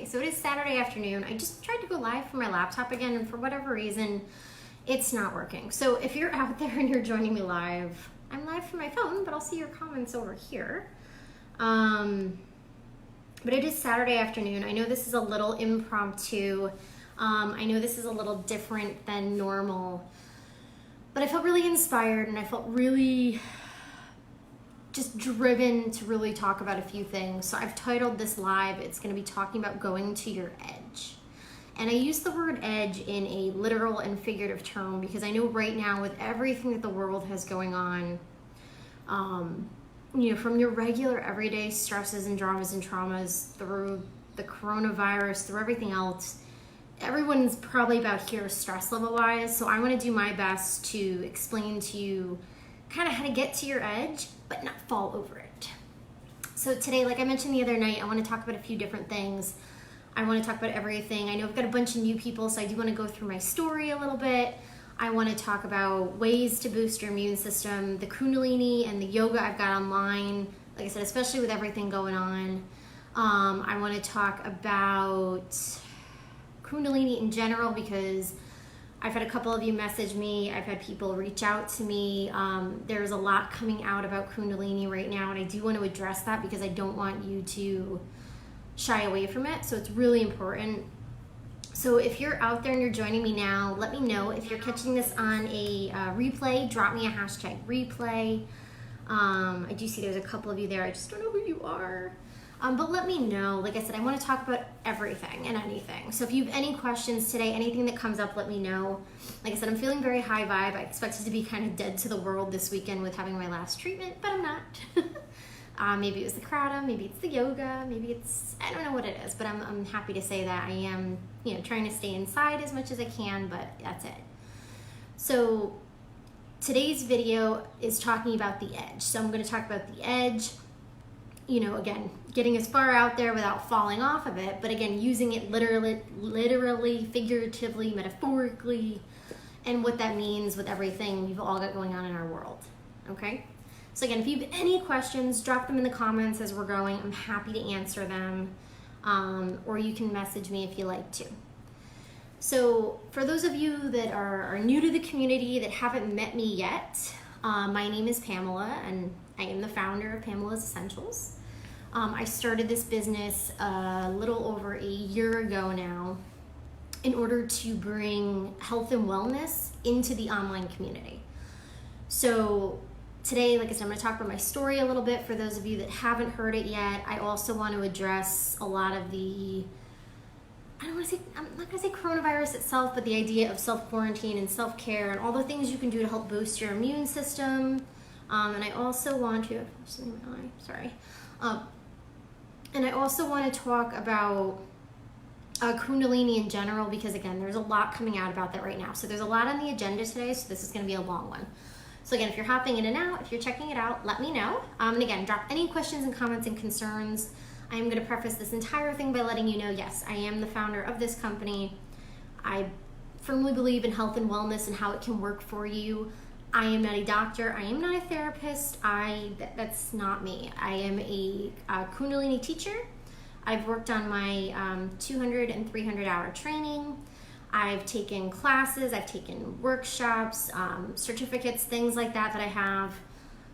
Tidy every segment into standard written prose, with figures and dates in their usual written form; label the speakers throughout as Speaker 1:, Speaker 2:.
Speaker 1: Okay, so it is Saturday afternoon. I just tried to go live from my laptop again, and for whatever reason, it's not working. So if you're out there and you're joining me live, I'm live from my phone, but I'll see your comments over here. But it is Saturday afternoon. I know this is a little impromptu. I know this is a little different than normal, but I felt really inspired and I felt really just driven to really talk about a few things. So I've titled this live, it's going to be talking about going to your edge. And I use the word edge in a literal and figurative term because I know right now with everything that the world has going on, from your regular everyday stresses and dramas and traumas through the coronavirus, through everything else, everyone's probably about here stress level wise. So I want to do my best to explain to you kind of how to get to your edge, but not fall over it. So today, like I mentioned the other night, I want to talk about a few different things. I want to talk about everything. I know I've got a bunch of new people, so I do want to go through my story a little bit. I want to talk about ways to boost your immune system, the Kundalini and the yoga I've got online. Like I said, especially with everything going on. I want to talk about Kundalini in general because I've had a couple of you message me. I've had people reach out to me. There's a lot coming out about Kundalini right now, and I do want to address that because I don't want you to shy away from it. So it's really important. So if you're out there and you're joining me now, let me know. If you're catching this on a replay, drop me a hashtag replay. I do see there's a couple of you there. I just don't know who you are. But let me know. Like I said, I want to talk about everything and anything. So if you have any questions today, anything that comes up, let me know. Like I said, I'm feeling very high vibe. I expected to be kind of dead to the world this weekend with having my last treatment, but I'm not. Maybe it was the kratom, maybe it's the yoga, maybe it's, I don't know what it is, but I'm happy to say that I am, trying to stay inside as much as I can, but that's it. So today's video is talking about the edge. So I'm going to talk about the edge, again, getting as far out there without falling off of it, but again, using it literally, figuratively, metaphorically, and what that means with everything we've all got going on in our world, okay? So again, if you have any questions, drop them in the comments as we're going. I'm happy to answer them, or you can message me if you like to. So for those of you that are new to the community that haven't met me yet, my name is Pamela, and I am the founder of Pamela's Essentials. I started this business a little over a year ago now in order to bring health and wellness into the online community. So today, like I said, I'm going to talk about my story a little bit for those of you that haven't heard it yet. I also want to address a lot of the, I'm not going to say coronavirus itself, but the idea of self-quarantine and self-care and all the things you can do to help boost your immune system. And I also want to, and I also want to talk about Kundalini in general because, again, there's a lot coming out about that right now. So there's a lot on the agenda today, so this is going to be a long one. So again, if you're hopping in and out, if you're checking it out, let me know. And again, drop any questions and comments and concerns. I am going to preface this entire thing by letting you know, yes, I am the founder of this company. I firmly believe in health and wellness and how it can work for you. I am not a doctor. I am not a therapist. That's not me. I am a Kundalini teacher. I've worked on my 200 and 300 hour training. I've taken classes, I've taken workshops, certificates, things like that I have.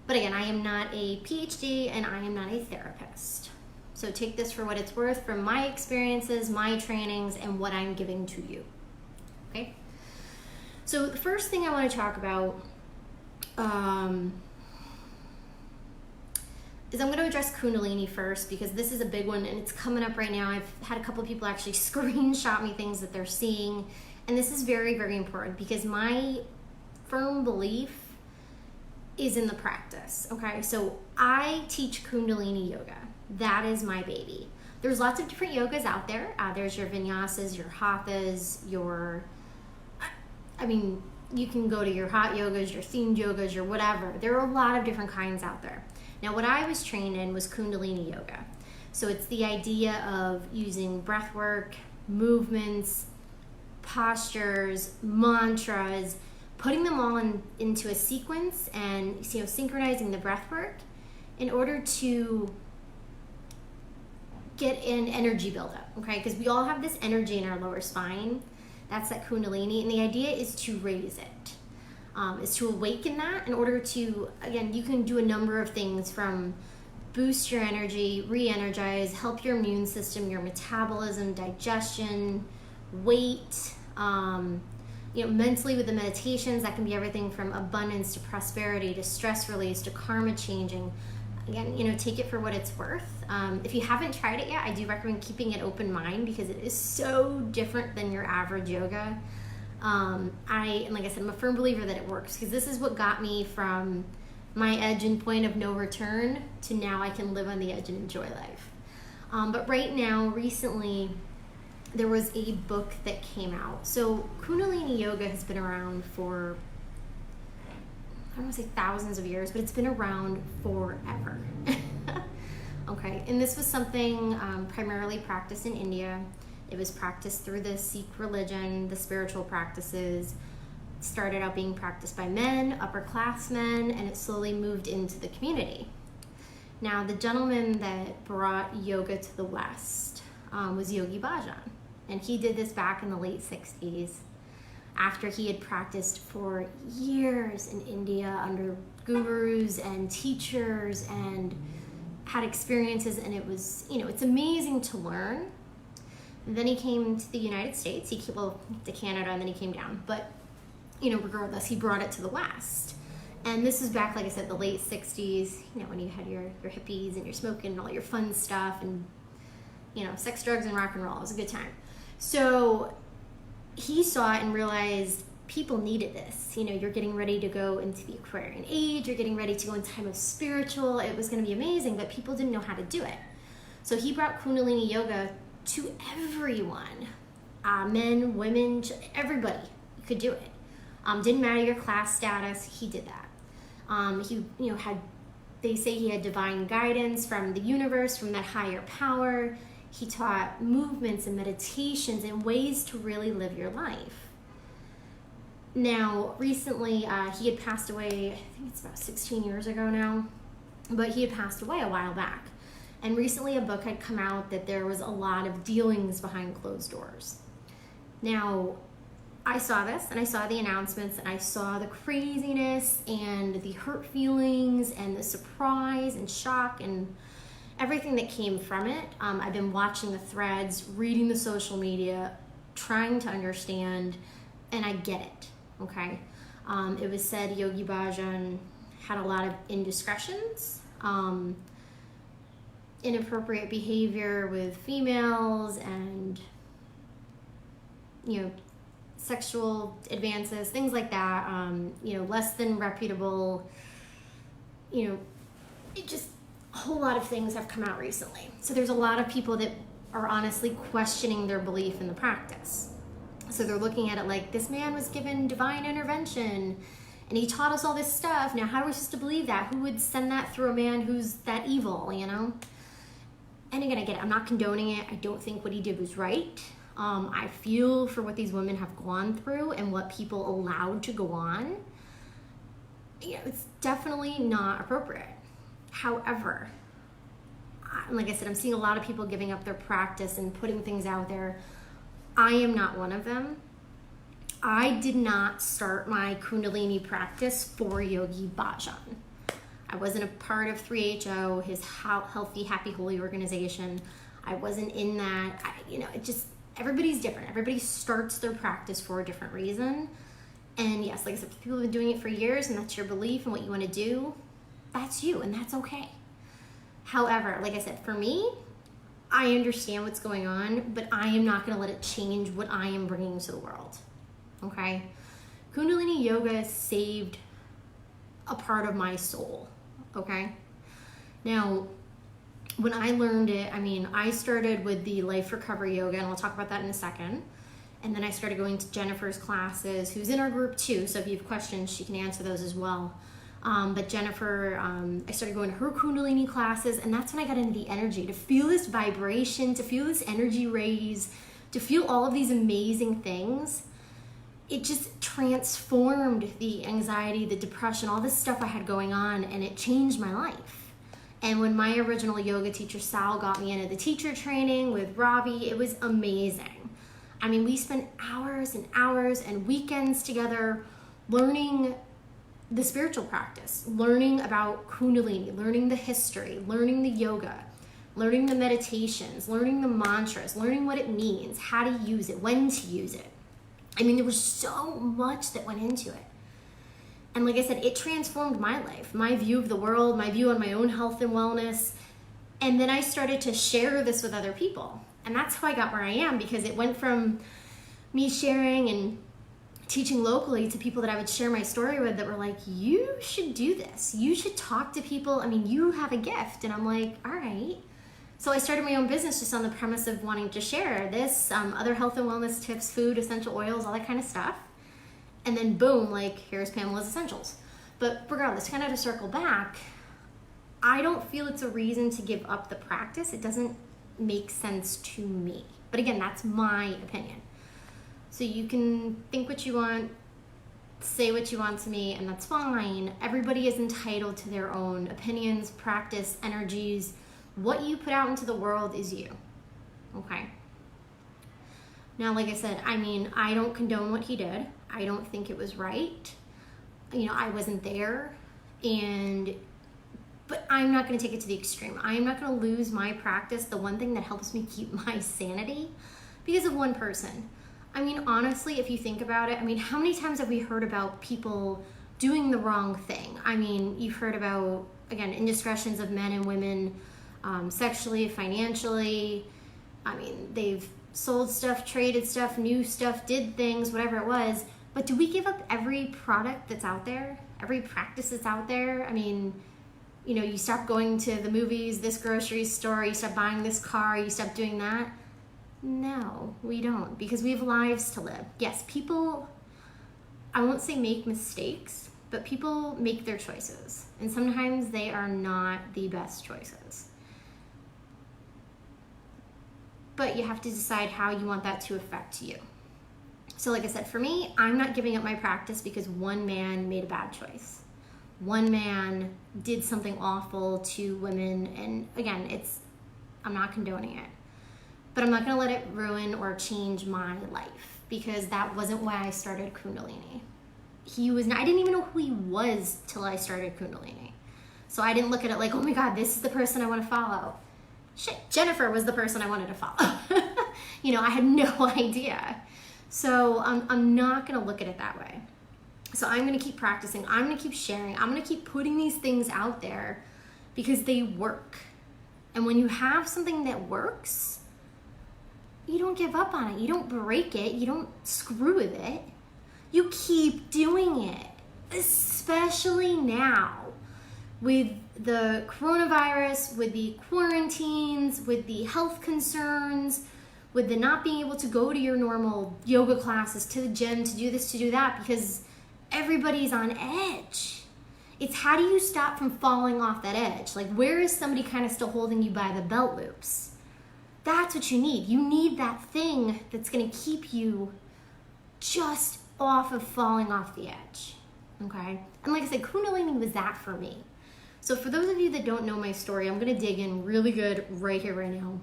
Speaker 1: But again, I am not a PhD and I am not a therapist. So take this for what it's worth from my experiences, my trainings, and what I'm giving to you. Okay? So the first thing I want to talk about is I'm going to address Kundalini first because this is a big one and it's coming up right now. I've had a couple of people actually screenshot me things that they're seeing, and this is very, very important because my firm belief is in the practice, okay? So I teach Kundalini yoga. That is my baby. There's lots of different yogas out there. There's your Vinyasas, your Hathas, you can go to your hot yogas, your themed yogas, your whatever. There are a lot of different kinds out there. Now, what I was trained in was Kundalini yoga. So it's the idea of using breath work, movements, postures, mantras, putting them all into a sequence and synchronizing the breath work in order to get an energy buildup, okay? Because we all have this energy in our lower spine. That's that Kundalini, and the idea is to raise it, is to awaken that in order to, again, you can do a number of things from boost your energy, re-energize, help your immune system, your metabolism, digestion, weight, mentally with the meditations, that can be everything from abundance to prosperity to stress release to karma changing. Again, take it for what it's worth. If you haven't tried it yet, I do recommend keeping an open mind because it is so different than your average yoga. And like I said, I'm a firm believer that it works because this is what got me from my edge and point of no return to now I can live on the edge and enjoy life. But right now, recently, there was a book that came out. So Kundalini Yoga has been around for, I don't want to say thousands of years, but it's been around forever. Okay, and this was something primarily practiced in India. It was practiced through the Sikh religion, the spiritual practices. It started out being practiced by men, upper class men, and it slowly moved into the community. Now, the gentleman that brought yoga to the West was Yogi Bhajan, and he did this back in the late 60s. After he had practiced for years in India under gurus and teachers and had experiences, and it was, it's amazing to learn. And then he came to the United States, to Canada, and then he came down. But, regardless, he brought it to the West. And this was back, like I said, the late 60s, when you had your hippies and you're smoking and all your fun stuff and, sex, drugs, and rock and roll. It was a good time. So he saw it and realized people needed this. You're getting ready to go into the Aquarian age, you're getting ready to go in time of spiritual. It was going to be amazing, but people didn't know how to do it. So he brought Kundalini Yoga to everyone, men, women, everybody could do it. Didn't matter your class status, he did that. They say he had divine guidance from the universe, from that higher power. He taught movements and meditations and ways to really live your life. Now, recently, he had passed away, I think it's about 16 years ago now, but he had passed away a while back. And recently a book had come out that there was a lot of dealings behind closed doors. Now, I saw this, and I saw the announcements, and I saw the craziness and the hurt feelings and the surprise and shock and everything that came from it. I've been watching the threads, reading the social media, trying to understand, and I get it, okay? It was said Yogi Bhajan had a lot of indiscretions, inappropriate behavior with females and, sexual advances, things like that, less than reputable, it just, a whole lot of things have come out recently. So there's a lot of people that are honestly questioning their belief in the practice. So they're looking at it like, this man was given divine intervention and he taught us all this stuff. Now, how are we supposed to believe that? Who would send that through a man who's that evil, And again, I get it. I'm not condoning it. I don't think what he did was right. I feel for what these women have gone through and what people allowed to go on. It's definitely not appropriate. However, like I said, I'm seeing a lot of people giving up their practice and putting things out there. I am not one of them. I did not start my Kundalini practice for Yogi Bhajan. I wasn't a part of 3HO, his Healthy, Happy, Holy organization. I wasn't in that. Everybody's different. Everybody starts their practice for a different reason. And yes, like I said, people have been doing it for years, and that's your belief and what you want to do. That's you, and that's okay. However, like I said, for me, I understand what's going on, but I am not going to let it change what I am bringing to the world. Okay? Kundalini Yoga saved a part of my soul. Okay? Now, when I learned it, I started with the Life Recovery Yoga, and I'll talk about that in a second. And then I started going to Jennifer's classes, who's in our group too, so if you have questions, she can answer those as well. But Jennifer, I started going to her Kundalini classes, and that's when I got into the energy, to feel this vibration, to feel this energy raise, to feel all of these amazing things. It just transformed the anxiety, the depression, all this stuff I had going on, and it changed my life. And when my original yoga teacher, Sal, got me into the teacher training with Robbie, it was amazing. I mean, we spent hours and hours and weekends together learning the spiritual practice, learning about Kundalini, learning the history, learning the yoga, learning the meditations, learning the mantras, learning what it means, how to use it, when to use it. I mean, there was so much that went into it. And like I said, it transformed my life, my view of the world, my view on my own health and wellness. And then I started to share this with other people. And that's how I got where I am, because it went from me sharing and teaching locally to people that I would share my story with that were like, you should do this. You should talk to people. I mean, you have a gift. And I'm like, all right. So I started my own business just on the premise of wanting to share this, other health and wellness tips, food, essential oils, all that kind of stuff. And then boom, like, here's Pamela's Essentials. But regardless, kind of to circle back, I don't feel it's a reason to give up the practice. It doesn't make sense to me. But again, that's my opinion. So you can think what you want, say what you want to me, and that's fine. Everybody is entitled to their own opinions, practice, energies. What you put out into the world is you, okay? Now, like I said, I mean, I don't condone what he did. I don't think it was right. You know, I wasn't there, but I'm not gonna take it to the extreme. I am not gonna lose my practice, the one thing that helps me keep my sanity, because of one person. I mean, honestly, if you think about it, I mean, how many times have we heard about people doing the wrong thing? I mean, you've heard about, again, indiscretions of men and women, sexually, financially. I mean, they've sold stuff, traded stuff, knew stuff, did things, whatever it was. But do we give up every product that's out there? Every practice that's out there? I mean, you know, you stop going to the movies, this grocery store, you stop buying this car, you stop doing that. No, we don't, because we have lives to live. Yes, people, I won't say make mistakes, but people make their choices. And sometimes they are not the best choices. But you have to decide how you want that to affect you. So like I said, for me, I'm not giving up my practice because one man made a bad choice. One man did something awful to women. And again, I'm not condoning it. But I'm not gonna let it ruin or change my life, because that wasn't why I started Kundalini. I didn't even know who he was till I started Kundalini. So I didn't look at it like, oh my God, this is the person I wanna follow. Shit, Jennifer was the person I wanted to follow. You know, I had no idea. So I'm not gonna look at it that way. So I'm gonna keep practicing, I'm gonna keep sharing, I'm gonna keep putting these things out there because they work. And when you have something that works, you don't give up on it. You don't break it. You don't screw with it. You keep doing it, especially now with the coronavirus, with the quarantines, with the health concerns, with the not being able to go to your normal yoga classes, to the gym, to do this, to do that, because everybody's on edge. It's how do you stop from falling off that edge? Like, where is somebody kind of still holding you by the belt loops? That's what you need. You need that thing that's going to keep you just off of falling off the edge, okay? And like I said, Kundalini was that for me. So for those of you that don't know my story, I'm going to dig in really good right here, right now.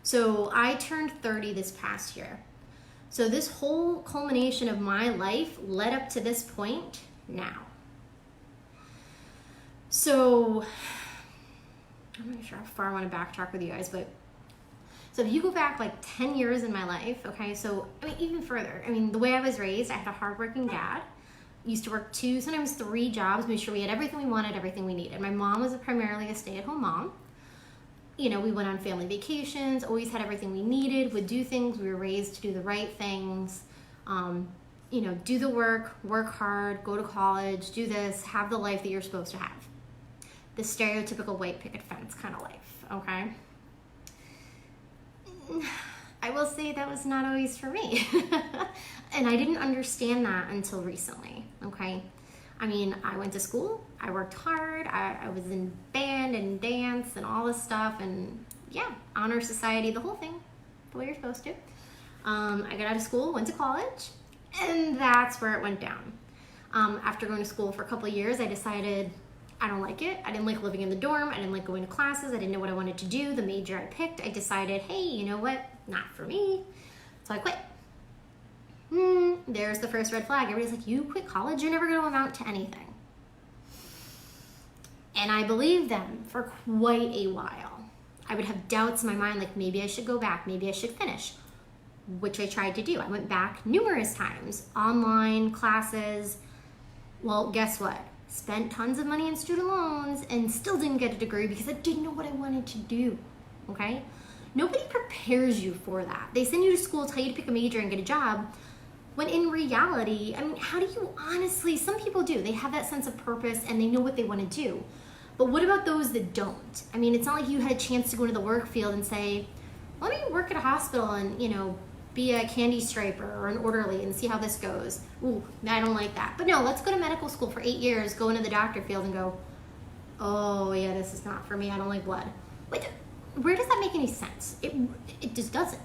Speaker 1: So I turned 30 this past year. So this whole culmination of my life led up to this point now. So I'm not sure how far I want to backtrack with you guys, but so if you go back like 10 years in my life, okay, so I mean, even further, I mean, the way I was raised, I had a hardworking dad, used to work 2, sometimes 3 jobs, made sure we had everything we wanted, everything we needed. My mom was primarily a stay-at-home mom. You know, we went on family vacations, always had everything we needed, would do things, we were raised to do the right things, you know, do the work hard, go to college, do this, have the life that you're supposed to have. The stereotypical white picket fence kind of life, okay? I will say that was not always for me. And I didn't understand that until recently, okay? I mean, I went to school, I worked hard, I was in band and dance and all this stuff, and yeah, honor society, the whole thing, the way you're supposed to. I got out of school, went to college, and that's where it went down. After going to school for a couple of years, I decided I don't like it. I didn't like living in the dorm. I didn't like going to classes. I didn't know what I wanted to do. The major I picked, I decided, hey, you know what? Not for me. So I quit. There's the first red flag. Everybody's like, you quit college, you're never going to amount to anything. And I believed them for quite a while. I would have doubts in my mind, like maybe I should go back, maybe I should finish, which I tried to do. I went back numerous times, online classes. Well, guess what? Spent tons of money in student loans and still didn't get a degree because I didn't know what I wanted to do, okay? Nobody prepares you for that. They send you to school, tell you to pick a major and get a job, when in reality, I mean, how do you honestly, some people do. They have that sense of purpose and they know what they want to do. But what about those that don't? I mean, it's not like you had a chance to go into the work field and say, let me work at a hospital and, you know, be a candy striper or an orderly and see how this goes. Ooh, I don't like that. But no, let's go to medical school for 8 years, go into the doctor field and go, oh yeah, this is not for me. I don't like blood. Wait, where does that make any sense? It just doesn't.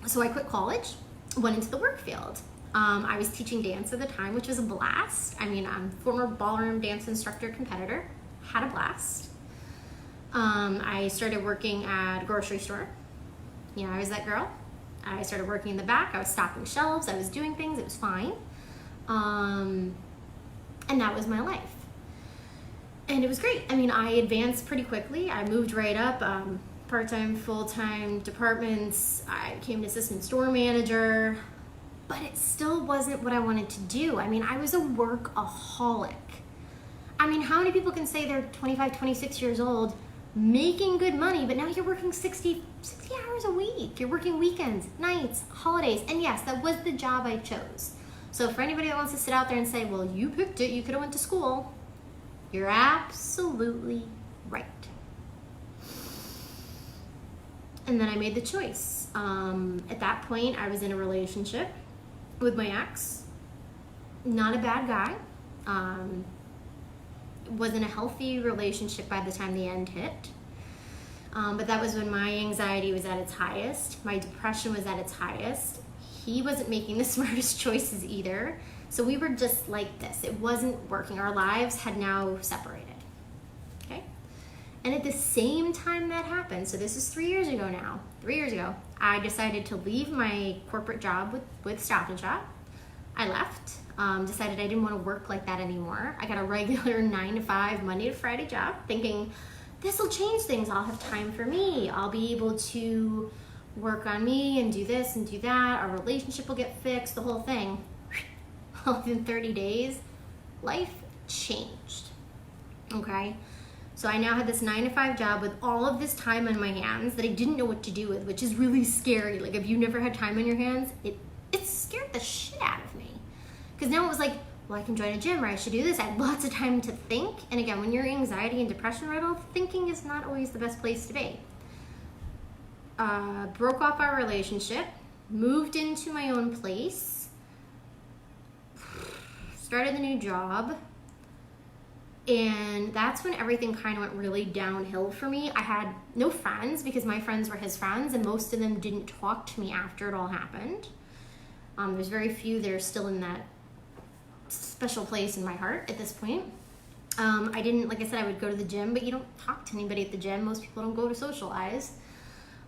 Speaker 1: So I quit college, went into the work field. I was teaching dance at the time, which was a blast. I mean, I'm a former ballroom dance instructor, competitor, had a blast. I started working at a grocery store. You know, I was that girl. I started working in the back. I was stocking shelves. I was doing things. It was fine. And that was my life. And it was great. I mean, I advanced pretty quickly. I moved right up, part-time, full-time departments. I became an assistant store manager. But it still wasn't what I wanted to do. I mean, I was a workaholic. I mean, how many people can say they're 25, 26 years old, making good money, but now you're working 60 hours a week. You're working weekends, nights, holidays. And yes, that was the job I chose. So for anybody that wants to sit out there and say, well, you picked it, you could have went to school, you're absolutely right. And then I made the choice. At that point, I was in a relationship with my ex. Not a bad guy. Wasn't a healthy relationship by the time the end hit. But that was when my anxiety was at its highest. My depression was at its highest. He wasn't making the smartest choices either. So we were just like this. It wasn't working. Our lives had now separated. Okay? And at the same time that happened, so this is 3 years ago now, 3 years ago, I decided to leave my corporate job with Stop and Shop. I left, decided I didn't want to work like that anymore. I got a regular 9 to 5, Monday to Friday job, thinking this will change things. I'll have time for me. I'll be able to work on me and do this and do that. Our relationship will get fixed, the whole thing. Within 30 days, life changed, okay? So I now had this 9 to 5 job with all of this time on my hands that I didn't know what to do with, which is really scary. Like if you never had time on your hands, it scared the shit out of me. Because now it was like, well, I can join a gym or I should do this. I had lots of time to think. And again, when you're anxiety and depression riddled, thinking is not always the best place to be. Broke off our relationship, moved into my own place, started a new job. And that's when everything kind of went really downhill for me. I had no friends because my friends were his friends and most of them didn't talk to me after it all happened. There's very few that are still in that special place in my heart at this point. I didn't, like I said, I would go to the gym, but you don't talk to anybody at the gym. Most people don't go to socialize.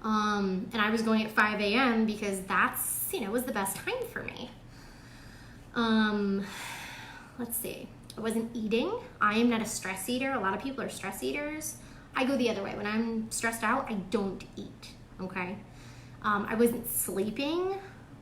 Speaker 1: And I was going at 5 a.m. because that's, was the best time for me. Let's see. I wasn't eating. I am not a stress eater. A lot of people are stress eaters. I go the other way. When I'm stressed out, I don't eat, okay? I wasn't sleeping,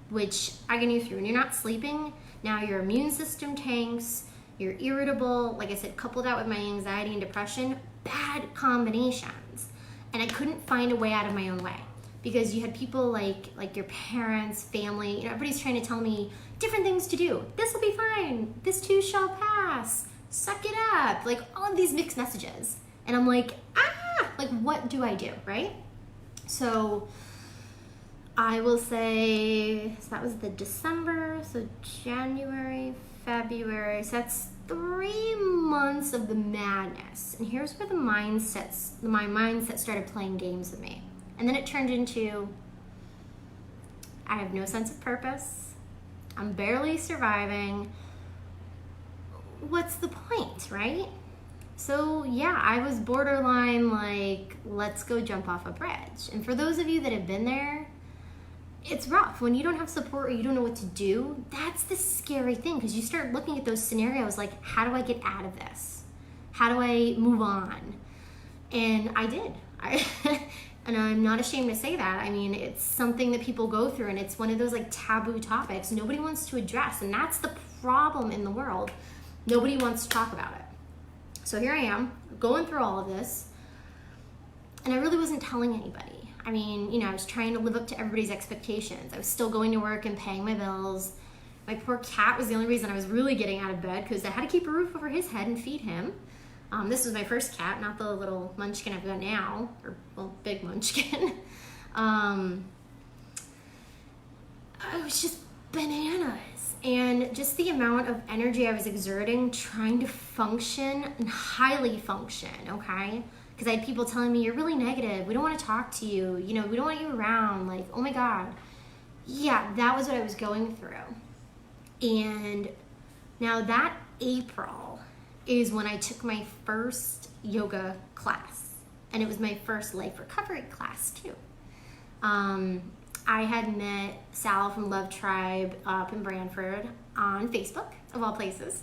Speaker 1: which I can knew through. When you're not sleeping, now your immune system tanks, you're irritable. Like I said, coupled out with my anxiety and depression, bad combinations. And I couldn't find a way out of my own way because you had people like your parents, family, everybody's trying to tell me different things to do. This will be fine. This too shall pass. Suck it up. Like all of these mixed messages. And I'm like, what do I do, right? So I will say, so that was the December, so January, February, so that's 3 months of the madness. And here's where my mindset started playing games with me. And then it turned into, I have no sense of purpose. I'm barely surviving. what's the point, right? So yeah, I was borderline like, let's go jump off a bridge. And for those of you that have been there, it's rough. When you don't have support or you don't know what to do, that's the scary thing, because you start looking at those scenarios like, how do I get out of this? How do I move on? And I did. And I'm not ashamed to say that. I mean, it's something that people go through, and it's one of those like taboo topics nobody wants to address. And that's the problem in the world. Nobody wants to talk about it. So here I am going through all of this, and I really wasn't telling anybody. I mean, you know, I was trying to live up to everybody's expectations. I was still going to work and paying my bills. My poor cat was the only reason I was really getting out of bed, because I had to keep a roof over his head and feed him. This was my first cat, not the little munchkin I've got now, or, well, big munchkin. I was just bananas. And just the amount of energy I was exerting trying to function and highly function, okay? Because I had people telling me, you're really negative. We don't want to talk to you. You know, we don't want you around. Like, oh my God. Yeah, that was what I was going through. And now that April is when I took my first yoga class. And it was my first life recovery class too. I had met Sal from Love Tribe up in Brantford on Facebook, of all places.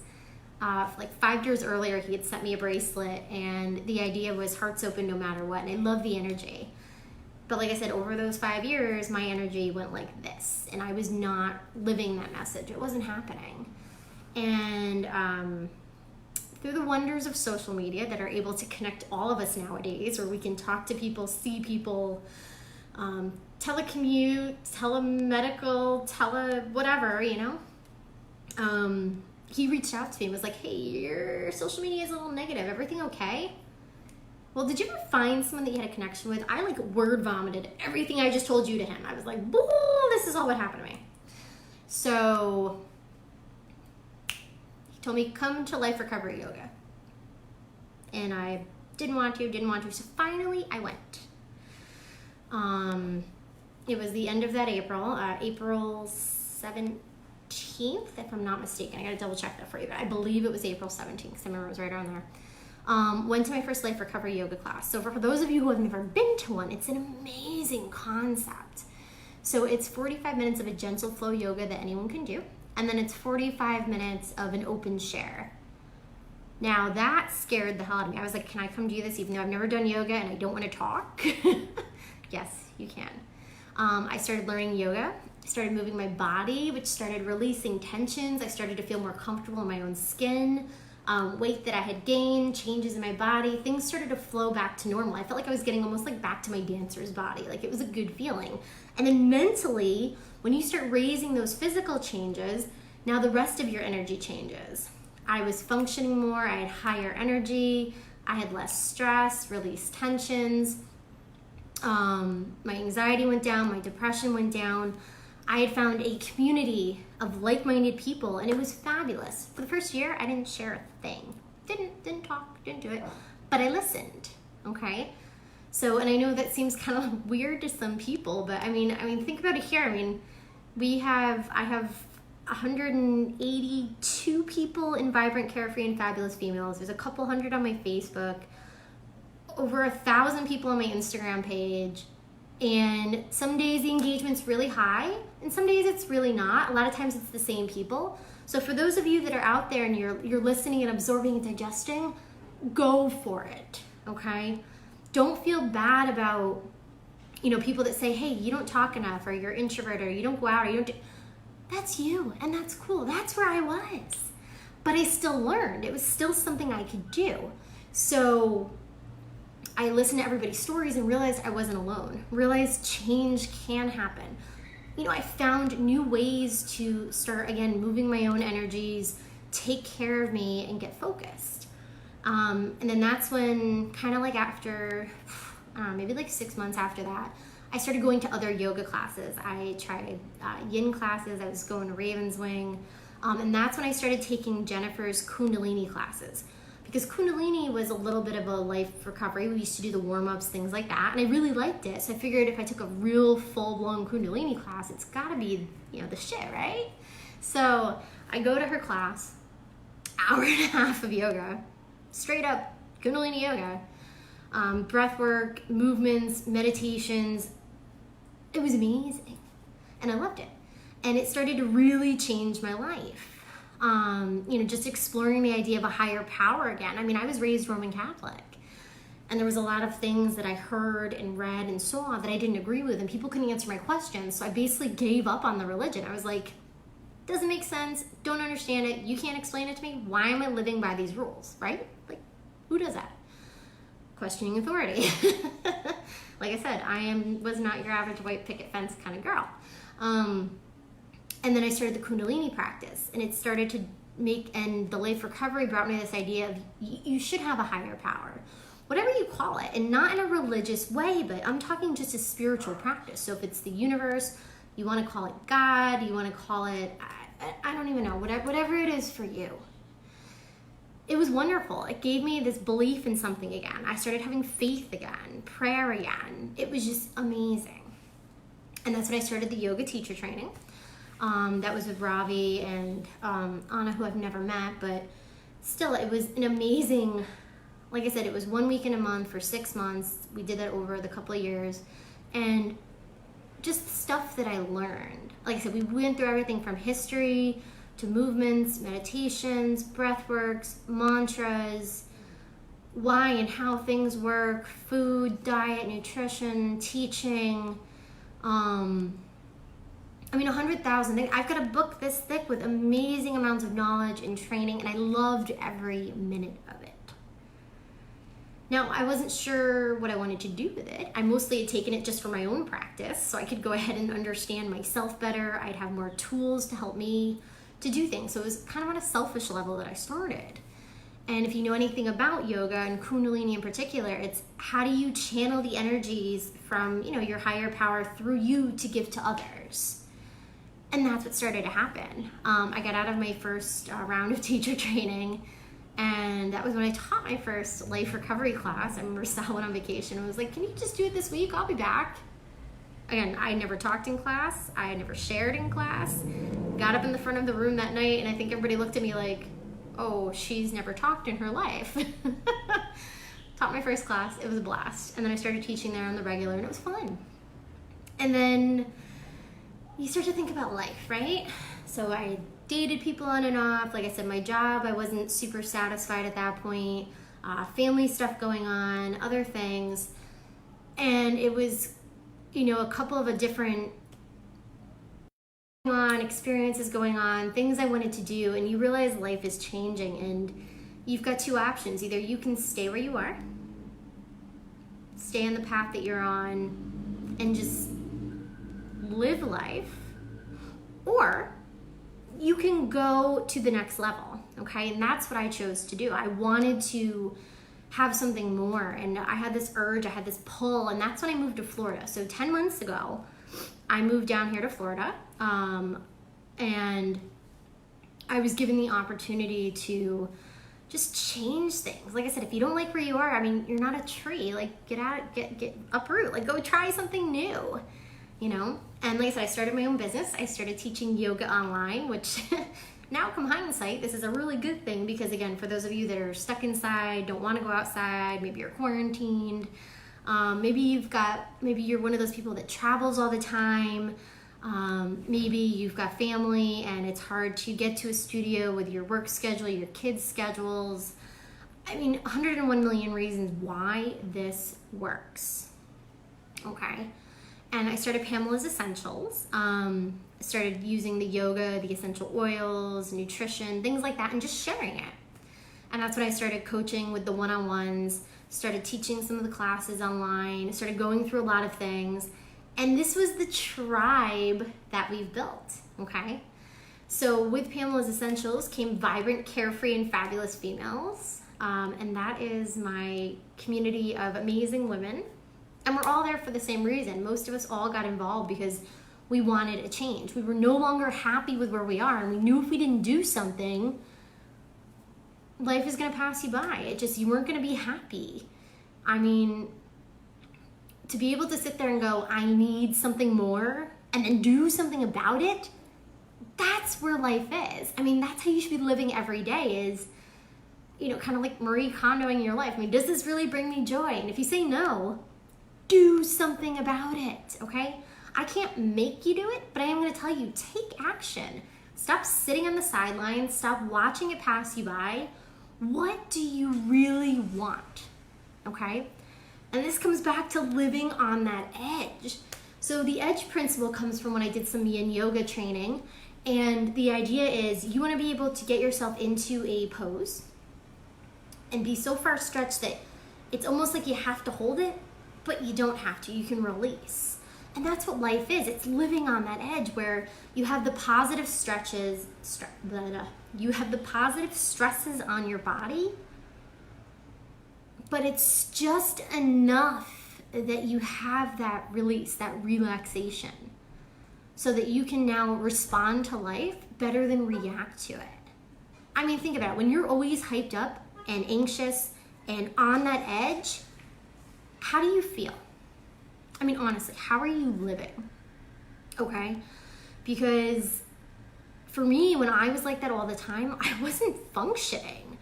Speaker 1: Like 5 years earlier, he had sent me a bracelet, and the idea was hearts open no matter what. And I love the energy. But like I said, over those 5 years, my energy went like this, and I was not living that message. It wasn't happening. And through the wonders of social media that are able to connect all of us nowadays, where we can talk to people, see people, telecommute, telemedical, whatever, you know. He reached out to me and was like, hey, your social media is a little negative. Everything okay? Well, did you ever find someone that you had a connection with? I like word vomited everything I just told you to him. I was like, boo, this is all what happened to me. So he told me, come to Life Recovery Yoga. And I didn't want to. So finally I went. It was the end of that April, April 17th, if I'm not mistaken. I gotta double check that for you, but I believe it was April 17th, because I remember it was right around there. Went to my first Life Recovery Yoga class. So for those of you who have never been to one, it's an amazing concept. So it's 45 minutes of a gentle flow yoga that anyone can do, and then it's 45 minutes of an open share. Now that scared the hell out of me. I was like, can I come do this even though I've never done yoga and I don't want to talk? Yes, you can. I started learning yoga. I started moving my body, which started releasing tensions. I started to feel more comfortable in my own skin. Weight that I had gained, changes in my body, things started to flow back to normal. I felt like I was getting almost like back to my dancer's body. Like it was a good feeling. And then mentally, when you start raising those physical changes, now the rest of your energy changes. I was functioning more, I had higher energy, I had less stress, released tensions. My anxiety went down, my depression went down. I had found a community of like-minded people, and it was fabulous. For the first year, I didn't share a thing. Didn't talk, didn't do it, but I listened, okay? So, and I know that seems kind of weird to some people, but I mean, think about it here. I mean, I have 182 people in Vibrant, Carefree, and Fabulous Females. There's a couple hundred on my Facebook, over 1,000 people on my Instagram page. And some days the engagement's really high, and some days it's really not. A lot of times it's the same people. So for those of you that are out there and you're listening and absorbing and digesting, go for it, okay? Don't feel bad about, people that say, hey, you don't talk enough, or you're introverted, or you don't go out, or you don't do... That's you, and that's cool. That's where I was. But I still learned. It was still something I could do. So I listened to everybody's stories and realized I wasn't alone. Realized change can happen. I found new ways to start, again, moving my own energies, take care of me, and get focused. And then that's when, kind of like after, maybe like 6 months after that, I started going to other yoga classes. I tried yin classes. I was going to Raven's Wing. And that's when I started taking Jennifer's Kundalini classes. Because Kundalini was a little bit of a life recovery. We used to do the warm-ups, things like that. And I really liked it. So I figured if I took a real full-blown Kundalini class, it's got to be, the shit, right? So I go to her class. hour and a half of yoga, straight up Kundalini yoga, breath work, movements, meditations. It was amazing. And I loved it. And it started to really change my life. Just exploring the idea of a higher power again. I mean, I was raised Roman Catholic. And there was a lot of things that I heard and read and saw that I didn't agree with, and people couldn't answer my questions. So I basically gave up on the religion. I was like, doesn't make sense, don't understand it, you can't explain it to me, why am I living by these rules, right? Like, who does that? Questioning authority. Like I said, was not your average white picket fence kind of girl. And then I started the Kundalini practice, and it started to and the life recovery brought me this idea of you should have a higher power. Whatever you call it, and not in a religious way, but I'm talking just a spiritual practice. So if it's the universe, you want to call it God, you want to call it, I don't even know, whatever it is for you. It was wonderful. It gave me this belief in something again. I started having faith again, prayer again. It was just amazing. And that's when I started the yoga teacher training. That was with Ravi and Anna, who I've never met, but still, it was an amazing. Like I said, it was 1 week in a month for 6 months. We did that over the couple of years. And just stuff that I learned. Like I said, we went through everything from history to movements, meditations, breath works, mantras, why and how things work, food, diet, nutrition, teaching. 100,000 things. I've got a book this thick with amazing amounts of knowledge and training, and I loved every minute of it. Now, I wasn't sure what I wanted to do with it. I mostly had taken it just for my own practice, so I could go ahead and understand myself better. I'd have more tools to help me to do things. So it was kind of on a selfish level that I started. And if you know anything about yoga and Kundalini in particular, it's how do you channel the energies from, your higher power through you to give to others. And that's what started to happen. I got out of my first round of teacher training, and that was when I taught my first life recovery class. I remember Sal went on vacation and was like, can you just do it this week? I'll be back. Again, I never talked in class. I never shared in class. Got up in the front of the room that night, and I think everybody looked at me like, oh, she's never talked in her life. Taught my first class. It was a blast. And then I started teaching there on the regular, and it was fun. And then you start to think about life, right? So I dated people on and off. Like I said, my job, I wasn't super satisfied at that point. Family stuff going on, other things. And it was, a couple of different experiences going on, things I wanted to do, and you realize life is changing, and you've got two options. Either you can stay where you are, stay on the path that you're on, and just live life, or you can go to the next level, okay? And that's what I chose to do. I wanted to have something more, and I had this urge, I had this pull, and that's when I moved to Florida. So 10 months ago, I moved down here to Florida, and I was given the opportunity to just change things. Like I said, if you don't like where you are, you're not a tree. Like, get out, get uproot. Like, go try something new, And like I said, I started my own business. I started teaching yoga online, which now, come hindsight, this is a really good thing because, again, for those of you that are stuck inside, don't want to go outside, maybe you're quarantined, maybe you're one of those people that travels all the time. Maybe you've got family and it's hard to get to a studio with your work schedule, your kids' schedules. 101 million reasons why this works. Okay. And I started Pamela's Essentials. Started using the yoga, the essential oils, nutrition, things like that, and just sharing it. And that's when I started coaching with the one-on-ones, started teaching some of the classes online, started going through a lot of things. And this was the tribe that we've built, okay? So with Pamela's Essentials came vibrant, carefree, and fabulous females. And that is my community of amazing women. And we're all there for the same reason. Most of us all got involved because we wanted a change. We were no longer happy with where we are, and we knew if we didn't do something, life is gonna pass you by. You weren't gonna be happy. To be able to sit there and go, I need something more, and then do something about it, that's where life is. I mean, that's how you should be living every day is, you know, kind of like Marie Kondoing your life. I mean, does this really bring me joy? And if you say no, do something about it, okay? I can't make you do it, but I am going to tell you, take action. Stop sitting on the sidelines. Stop watching it pass you by. What do you really want, okay? And this comes back to living on that edge. So the edge principle comes from when I did some yin yoga training. And the idea is you want to be able to get yourself into a pose and be so far stretched that it's almost like you have to hold it, but you don't have to. You can release. And that's what life is. It's living on that edge where you have the positive stretches, you have the positive stresses on your body, but it's just enough that you have that release, that relaxation, so that you can now respond to life better than react to it. I mean, think about it. When you're always hyped up and anxious and on that edge, how do you feel? I mean, honestly, how are you living? Okay? Because for me, when I was like that all the time, I wasn't functioning.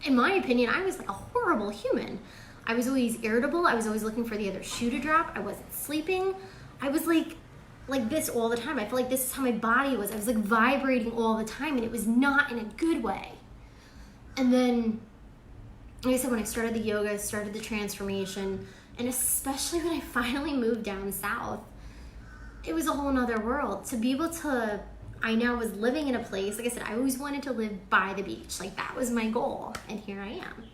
Speaker 1: In my opinion, I was like a horrible human. I was always irritable. I was always looking for the other shoe to drop. I wasn't sleeping. I was like this all the time. I felt like this is how my body was. I was like vibrating all the time, and it was not in a good way. And then, like I said, when I started the yoga, started the transformation, and especially when I finally moved down south, it was a whole nother world. To be able to, I now was living in a place, like I said, I always wanted to live by the beach. Like that was my goal, and here I am.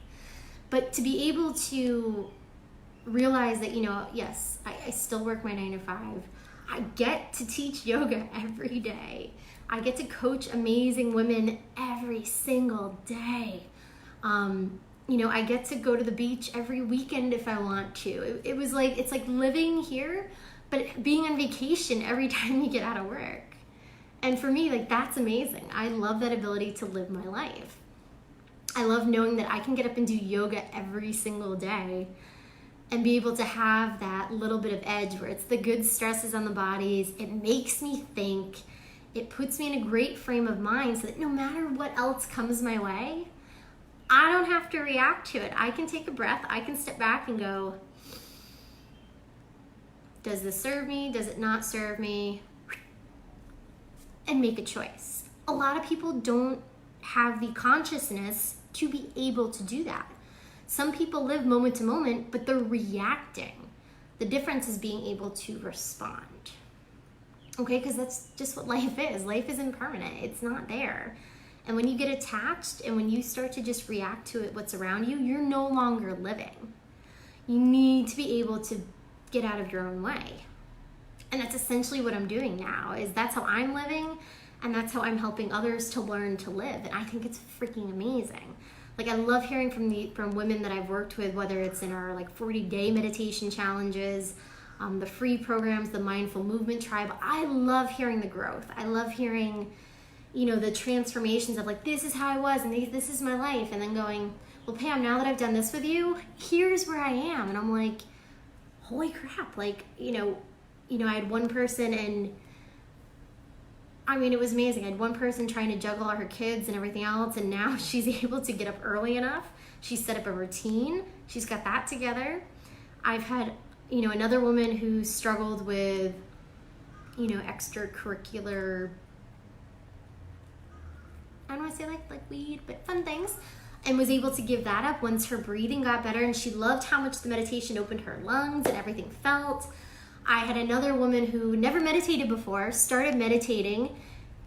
Speaker 1: But to be able to realize that, you know, yes, I still work my 9 to 5. I get to teach yoga every day. I get to coach amazing women every single day. You know, I get to go to the beach every weekend if I want to. It was like, it's like living here, but being on vacation every time you get out of work. And for me, like, that's amazing. I love that ability to live my life. I love knowing that I can get up and do yoga every single day and be able to have that little bit of edge where it's the good stresses on the bodies. It makes me think. It puts me in a great frame of mind so that no matter what else comes my way, I don't have to react to it. I can take a breath. I can step back and go, does this serve me? Does it not serve me? And make a choice. A lot of people don't have the consciousness to be able to do that. Some people live moment to moment, but they're reacting. The difference is being able to respond. Okay, because that's just what life is. Life is impermanent. It's not there. And when you get attached and when you start to just react to it, what's around you, you're no longer living. You need to be able to get out of your own way. And that's essentially what I'm doing now, is that's how I'm living, and that's how I'm helping others to learn to live. And I think it's freaking amazing. Like, I love hearing from women that I've worked with, whether it's in our like 40-day meditation challenges, the free programs, the mindful movement tribe. I love hearing the growth. I love hearing, you know, the transformations of like, this is how I was and this is my life. And then going, well, Pam, now that I've done this with you, here's where I am. And I'm like, holy crap. Like, you know, I had one person, and I mean, it was amazing. I had one person trying to juggle all her kids and everything else. And now she's able to get up early enough. She's set up a routine. She's got that together. I've had, you know, another woman who struggled with, you know, extracurricular, I don't want to say like weed, but fun things, and was able to give that up once her breathing got better, and she loved how much the meditation opened her lungs and everything felt. I had another woman who never meditated before, started meditating,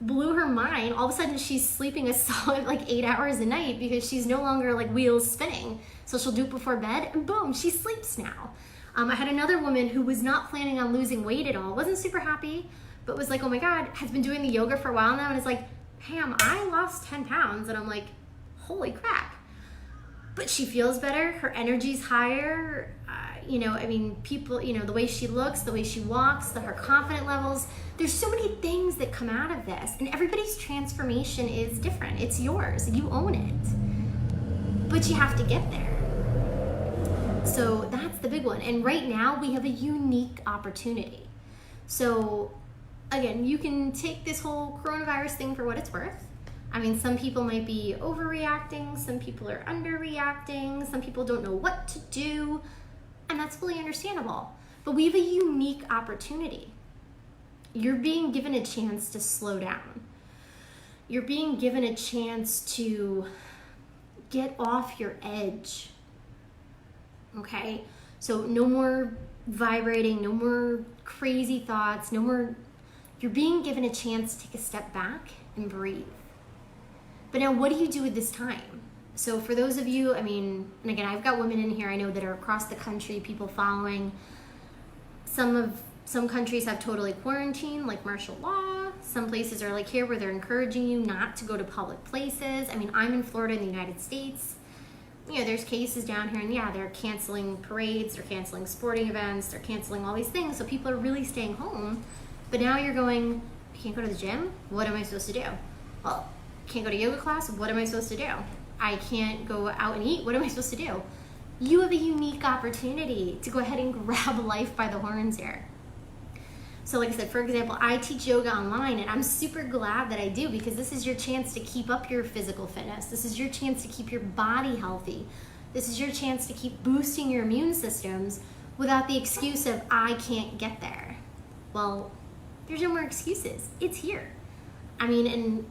Speaker 1: blew her mind. All of a sudden she's sleeping a solid like 8 hours a night because she's no longer like wheels spinning. So she'll do it before bed, and boom, she sleeps now. I had another woman who was not planning on losing weight at all, wasn't super happy, but was like, oh my God, has been doing the yoga for a while now, and is like, Pam, I lost 10 pounds. And I'm like, holy crap. But she feels better. Her energy's higher. You know, I mean, people, you know, the way she looks, the way she walks, her confident levels. There's so many things that come out of this. And everybody's transformation is different. It's yours. You own it. But you have to get there. So that's the big one. And right now we have a unique opportunity. So again, you can take this whole coronavirus thing for what it's worth. I mean, some people might be overreacting, some people are underreacting, some people don't know what to do, and that's fully understandable. But we have a unique opportunity. You're being given a chance to slow down. You're being given a chance to get off your edge. Okay? So no more vibrating, no more crazy thoughts, no more. You're being given a chance to take a step back and breathe. But now what do you do with this time? So for those of you, I mean, and again, I've got women in here I know that are across the country, people following. Some countries have totally quarantined, like martial law. Some places are like here where they're encouraging you not to go to public places. I mean, I'm in Florida in the United States. You know, there's cases down here, and yeah, they're canceling parades, they're canceling sporting events, they're canceling all these things. So people are really staying home. But now you're going, I can't go to the gym? What am I supposed to do? Well, can't go to yoga class? What am I supposed to do? I can't go out and eat? What am I supposed to do? You have a unique opportunity to go ahead and grab life by the horns here. So like I said, for example, I teach yoga online, and I'm super glad that I do, because this is your chance to keep up your physical fitness. This is your chance to keep your body healthy. This is your chance to keep boosting your immune systems without the excuse of, I can't get there. Well, there's no more excuses. It's here. I mean, and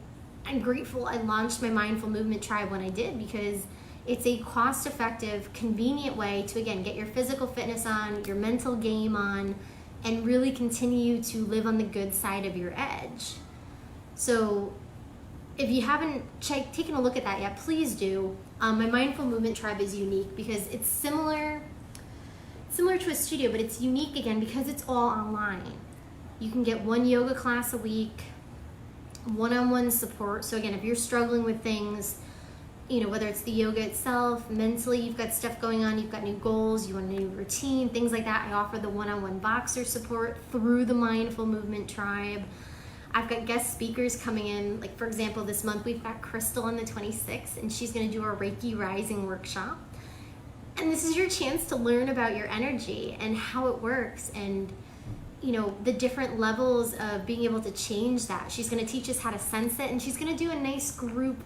Speaker 1: I'm grateful I launched my Mindful Movement Tribe when I did, because it's a cost-effective, convenient way to, again, get your physical fitness on, your mental game on, and really continue to live on the good side of your edge. So if you haven't taken a look at that yet, please do. My Mindful Movement Tribe is unique because it's similar to a studio, but it's unique again because it's all online. You can get one yoga class a week, one-on-one support. So again, if you're struggling with things, you know, whether it's the yoga itself, mentally, you've got stuff going on, you've got new goals, you want a new routine, things like that. I offer the one-on-one boxer support through the Mindful Movement Tribe. I've got guest speakers coming in. Like, for example, this month we've got Crystal on the 26th, and she's going to do our Reiki Rising workshop. And this is your chance to learn about your energy and how it works, and you know, the different levels of being able to change that. She's going to teach us how to sense it, and she's going to do a nice group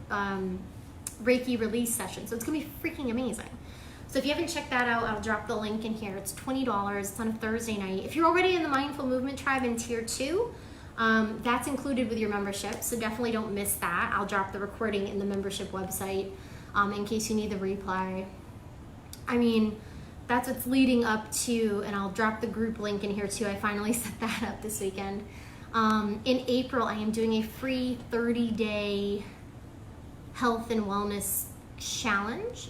Speaker 1: Reiki release session. So it's going to be freaking amazing. So if you haven't checked that out, I'll drop the link in here. It's $20. It's on a Thursday night. If you're already in the Mindful Movement Tribe in Tier 2, that's included with your membership. So definitely don't miss that. I'll drop the recording in the membership website in case you need the replay. I mean, that's what's leading up to, and I'll drop the group link in here too. I finally set that up this weekend. In April, I am doing a free 30-day health and wellness challenge.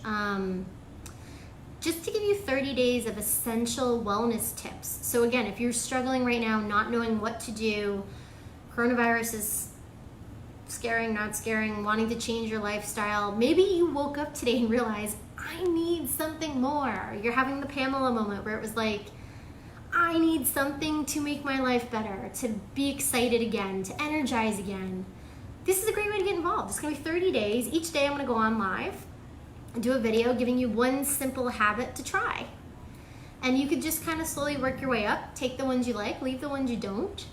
Speaker 1: Just to give you 30 days of essential wellness tips. So again, if you're struggling right now, not knowing what to do, coronavirus is scaring, not scaring, wanting to change your lifestyle, maybe you woke up today and realized, I need something more. You're having the Pamela moment where it was like, I need something to make my life better, to be excited again, to energize again. This is a great way to get involved. It's gonna be 30 days. Each day I'm gonna go on live and do a video giving you one simple habit to try. And you could just kind of slowly work your way up, take the ones you like, leave the ones you don't.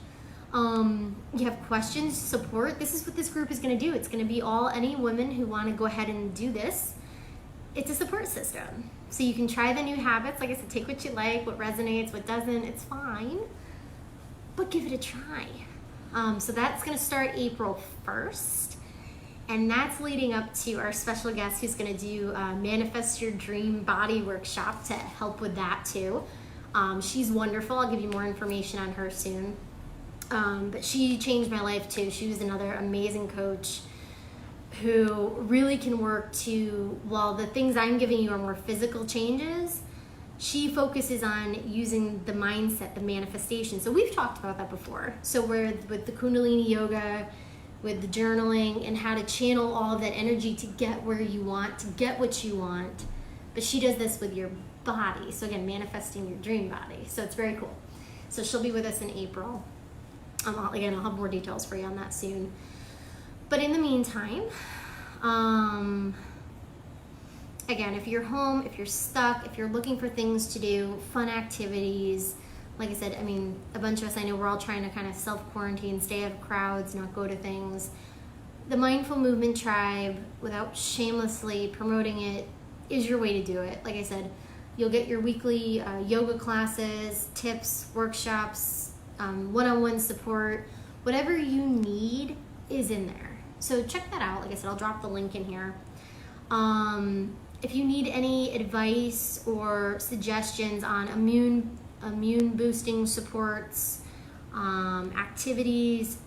Speaker 1: You have questions, support. This is what this group is gonna do. It's gonna be any women who wanna go ahead and do this. It's a support system. So you can try the new habits. Like I said, take what you like, what resonates, what doesn't, it's fine. But give it a try. So that's gonna start April 1st. And that's leading up to our special guest who's gonna do Manifest Your Dream Body Workshop to help with that too. She's wonderful. I'll give you more information on her soon. But she changed my life too. She was another amazing coach who really can work to, while the things I'm giving you are more physical changes, she focuses on using the mindset, the manifestation. So we've talked about that before. So with the Kundalini yoga, with the journaling, and how to channel all of that energy to get where you want, to get what you want. But she does this with your body. So again, manifesting your dream body. So it's very cool. So she'll be with us in April. Again, I'll have more details for you on that soon. But in the meantime, again, if you're home, if you're stuck, if you're looking for things to do, fun activities, Like I said, I mean, a bunch of us, I know we're all trying to kind of self-quarantine, stay out of crowds, not go to things. The Mindful Movement Tribe, without shamelessly promoting it, is your way to do it. Like I said, you'll get your weekly yoga classes, tips, workshops, one-on-one support. Whatever you need is in there. So check that out. Like I said, I'll drop the link in here. If you need any advice or suggestions on immune boosting supports, activities,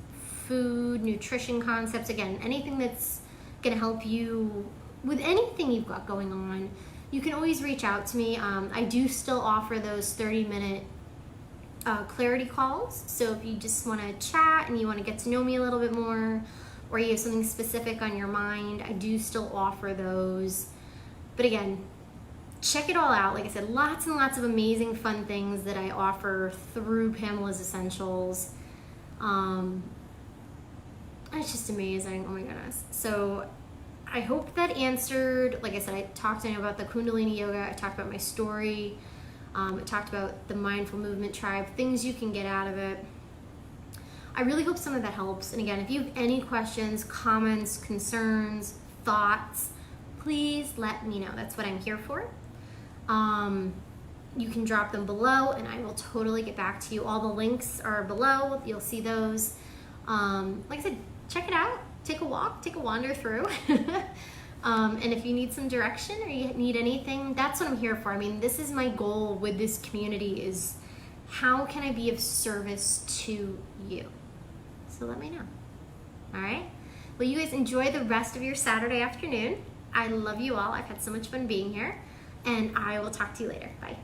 Speaker 1: food, nutrition concepts, again, anything that's going to help you with anything you've got going on, you can always reach out to me. I do still offer those 30-minute clarity calls. So if you just want to chat and you want to get to know me a little bit more, or you have something specific on your mind, I do still offer those. But again, check it all out. Like I said, lots and lots of amazing fun things that I offer through Pamela's Essentials. It's just amazing. Oh my goodness. So I hope that answered. Like I said, I talked to you about the Kundalini yoga. I talked about my story. I talked about the Mindful Movement Tribe, things you can get out of it. I really hope some of that helps. And again, if you have any questions, comments, concerns, thoughts, please let me know. That's what I'm here for. You can drop them below and I will totally get back to you. All the links are below. You'll see those. Like I said, check it out. Take a walk, take a wander through. And if you need some direction or you need anything, that's what I'm here for. I mean, this is my goal with this community, is how can I be of service to you? So let me know. All right? Well, you guys enjoy the rest of your Saturday afternoon. I love you all. I've had so much fun being here. And I will talk to you later. Bye.